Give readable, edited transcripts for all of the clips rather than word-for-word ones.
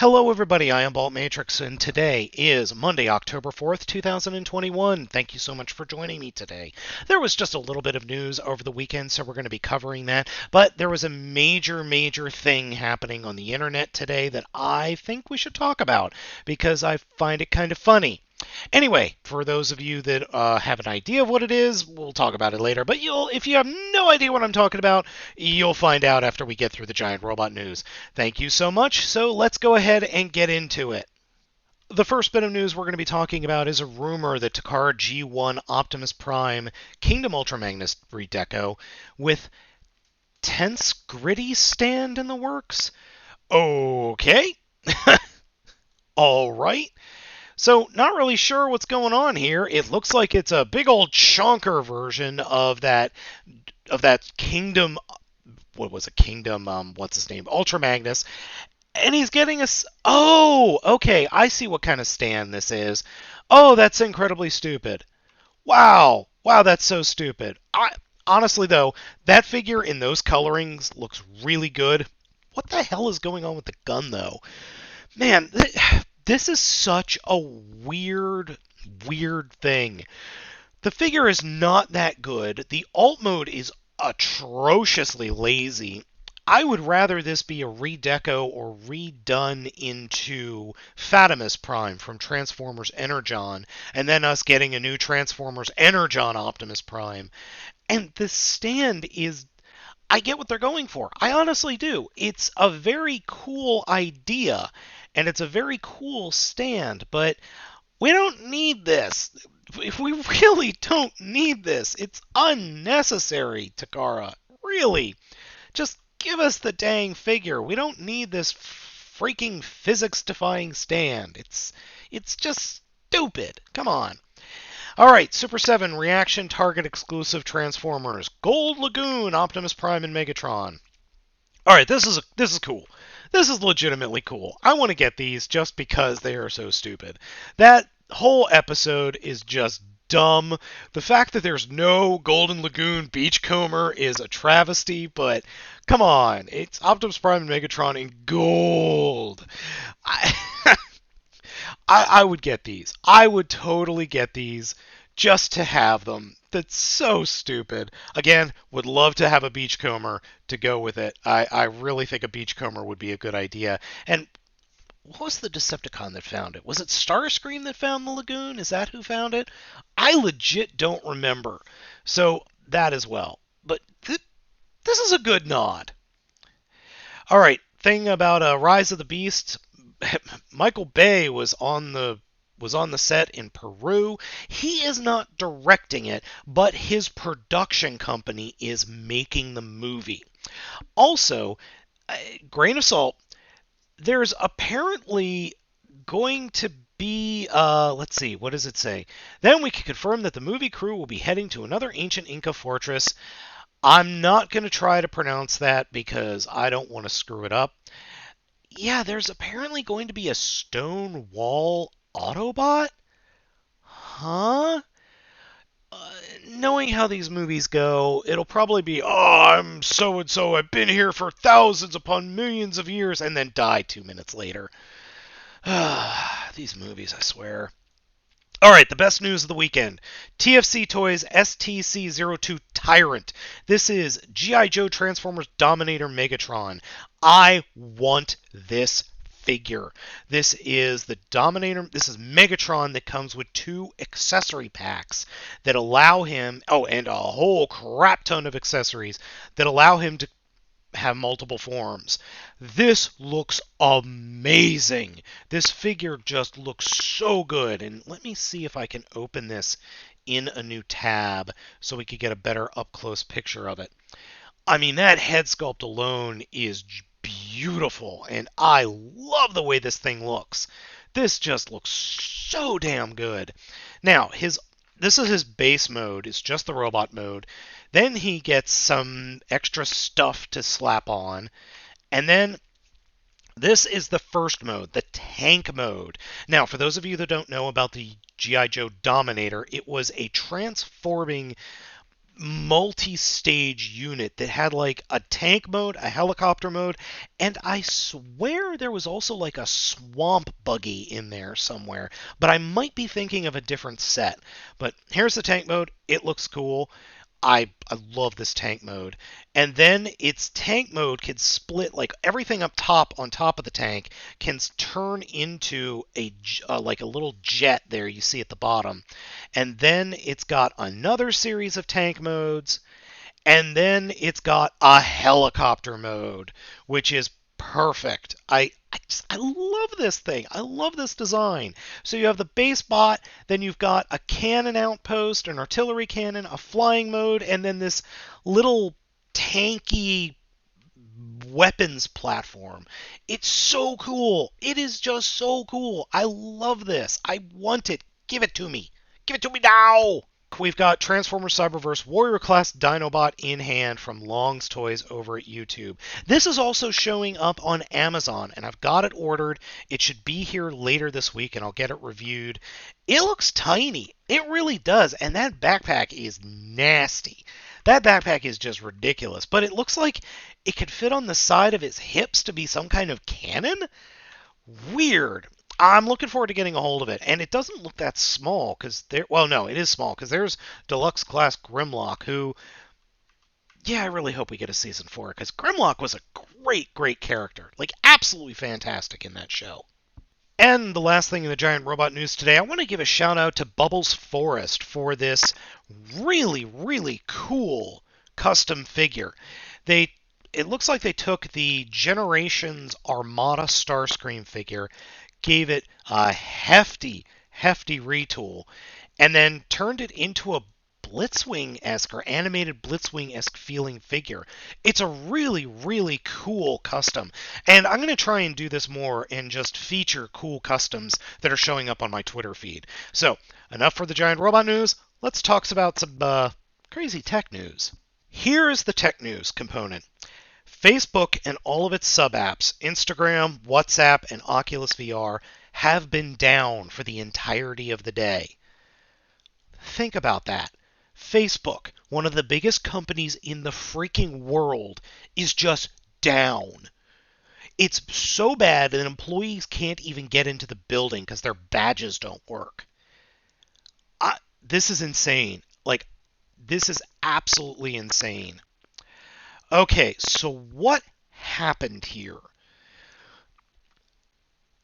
Hello everybody, I am Baltmatrix, and today is Monday, October 4th, 2021. Thank you so much for joining me today. There was just a little bit of news over the weekend, so we're going to be covering that, but there was a major thing happening on the internet today that I think we should talk about, because I find it kind of funny. Anyway, for those of you that have an idea of what it is, we'll talk about it later. But if you have no idea what I'm talking about, you'll find out after we get through the giant robot news. Thank you so much. So let's go ahead and get into it. The first bit of news we're going to be talking about is a rumor that Takara G1 Optimus Prime Kingdom Ultra Magnus Redeco with Tense Gritty stand in the works. Okay. All right. So, not really sure what's going on here. It looks like it's a big old chonker version of that Kingdom. What was it? Kingdom. What's his name? Ultra Magnus. And he's getting us. Oh, okay. I see what kind of stand this is. Oh, that's incredibly stupid. Wow. Wow, that's so stupid. Honestly, though, that figure in those colorings looks really good. What the hell is going on with the gun, though? Man, this is such a weird thing. The figure is not that good. The alt mode is atrociously lazy. I would rather this be a redeco or redone into Fatimus Prime from Transformers Energon, and then us getting a new Transformers Energon Optimus Prime. And the stand is... I get what they're going for. I honestly do. It's a very cool idea, and it's a very cool stand, but we don't need this. We really don't need this. It's unnecessary, Takara. Really. Just give us the dang figure. We don't need this freaking physics-defying stand. It's just stupid. Come on. Alright, Super 7 Reaction Target Exclusive Transformers. Gold Lagoon, Optimus Prime, and Megatron. Alright, this is cool. This is legitimately cool. I want to get these just because they are so stupid. That whole episode is just dumb. The fact that there's no Golden Lagoon Beachcomber is a travesty, but come on. It's Optimus Prime and Megatron in gold. I would get these. I would totally get these just to have them. That's so stupid. Again, would love to have a beachcomber to go with it. I really think a beachcomber would be a good idea. And what was the Decepticon that found it? Was it Starscream that found the lagoon? Is that who found it? I legit don't remember. So that as well. But this is a good nod. All right, thing about Rise of the Beast. Michael Bay was on the set in Peru. He is not directing it, but his production company is making the movie. Also, grain of salt, there's apparently going to be, let's see, what does it say? Then we can confirm that the movie crew will be heading to another ancient Inca fortress. I'm not going to try to pronounce that because I don't want to screw it up. Yeah, there's apparently going to be a stone wall Autobot? Huh? Knowing how these movies go, it'll probably be, oh, I'm so-and-so, I've been here for thousands upon millions of years, and then die 2 minutes later. These movies, I swear. Alright, the best news of the weekend. TFC Toys STC02 Tyrant. This is G.I. Joe Transformers Dominator Megatron. I want this figure. This is the Dominator. This is Megatron that comes with 2 accessory packs that allow him, and a whole crap ton of accessories that allow him to have multiple forms. This looks amazing. This figure just looks so good. And let me see if I can open this in a new tab so we could get a better up-close picture of it. I mean, that head sculpt alone is beautiful, and I love the way this thing looks. This just looks so damn good. Now, this is his base mode. It's just the robot mode. Then he gets some extra stuff to slap on. And then this is the first mode, the tank mode. Now, for those of you that don't know about the G.I. Joe Dominator, it was a transforming multi-stage unit that had like a tank mode, a helicopter mode, and I swear there was also like a swamp buggy in there somewhere, but I might be thinking of a different set. But here's the tank mode. It looks cool. I love this tank mode. And then its tank mode can split, like everything up top on top of the tank can turn into like a little jet there you see at the bottom. And then it's got another series of tank modes, and then it's got a helicopter mode, which is perfect. I love this thing. I love this design. So you have the base bot, then you've got a cannon outpost, an artillery cannon, a flying mode, and then this little tanky weapons platform. It's so cool. It is just so cool. I love this. I want it. Give it to me. Give it to me now. We've got Transformers Cyberverse Warrior Class Dinobot in hand from Long's Toys over at YouTube. This is also showing up on Amazon, and I've got it ordered. It should be here later this week, and I'll get it reviewed. It looks tiny. It really does, and that backpack is nasty. That backpack is just ridiculous, but it looks like it could fit on the side of his hips to be some kind of cannon? Weird. I'm looking forward to getting a hold of it, and it doesn't look that small, because well, no, it is small, because there's Deluxe Class Grimlock, who, yeah, I really hope we get a Season 4, because Grimlock was a great character, like, absolutely fantastic in that show. And the last thing in the giant robot news today, I want to give a shout out to Bubbles Forest for this really cool custom figure. It looks like they took the Generations Armada Starscream figure, gave it a hefty retool, and then turned it into a Blitzwing-esque or animated Blitzwing-esque feeling figure. It's a really cool custom, and I'm going to try and do this more and just feature cool customs that are showing up on my Twitter feed. So, enough for the giant robot news. Let's talk about some crazy tech news. Here is the tech news component. Facebook and all of its sub-apps, Instagram, WhatsApp, and Oculus VR, have been down for the entirety of the day. Think about that. Facebook, one of the biggest companies in the freaking world, is just down. It's so bad that employees can't even get into the building because their badges don't work. This is insane. Like, this is absolutely insane. Okay, so what happened here?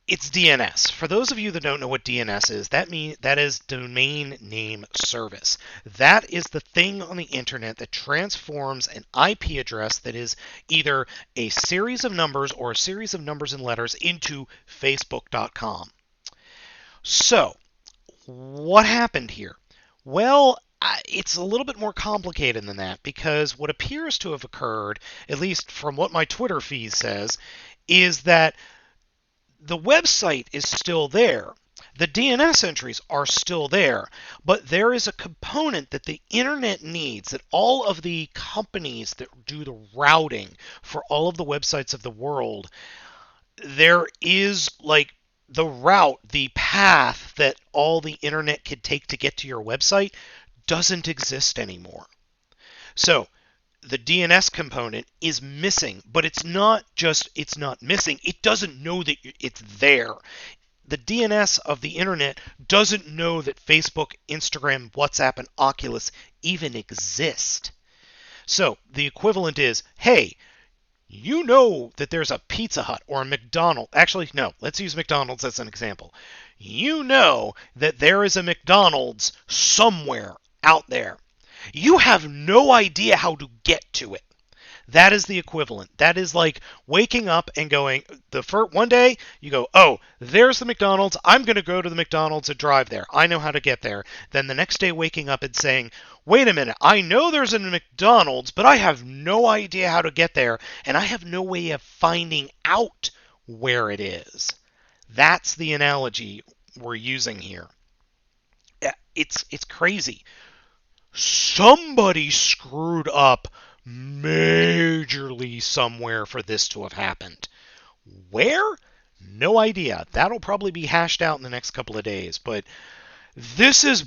It's DNS. For those of you that don't know what DNS is, that is domain name service. That is the thing on the internet that transforms an IP address that is either a series of numbers or a series of numbers and letters into Facebook.com. So, what happened here? Well, it's a little bit more complicated than that, because what appears to have occurred, at least from what my Twitter feed says, is that the website is still there. The DNS entries are still there, but there is a component that the internet needs, that all of the companies that do the routing for all of the websites of the world, there is like the route, the path that all the internet could take to get to your website doesn't exist anymore. So the DNS component is missing, but it's not missing. It doesn't know that it's there. The DNS of the internet doesn't know that Facebook, Instagram, WhatsApp, and Oculus even exist. So the equivalent is, hey, you know that there's a Pizza Hut or a McDonald's. Actually, no, let's use McDonald's as an example. You know that there is a McDonald's somewhere out there. You have no idea how to get to it. That is the equivalent. That is like waking up and going, one day you go, oh, there's the McDonald's. I'm going to go to the McDonald's and drive there. I know how to get there. Then the next day waking up and saying, wait a minute, I know there's a McDonald's, but I have no idea how to get there, and I have no way of finding out where it is. That's the analogy we're using here. It's crazy. Somebody screwed up majorly somewhere for this to have happened. Where? No idea. That'll probably be hashed out in the next couple of days. But this is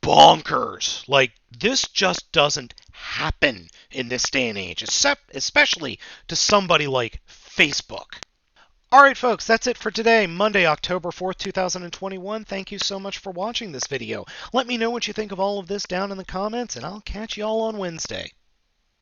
bonkers. Like, this just doesn't happen in this day and age, especially to somebody like Facebook. All right, folks, that's it for today, Monday, October 4th, 2021. Thank you so much for watching this video. Let me know what you think of all of this down in the comments, and I'll catch you all on Wednesday.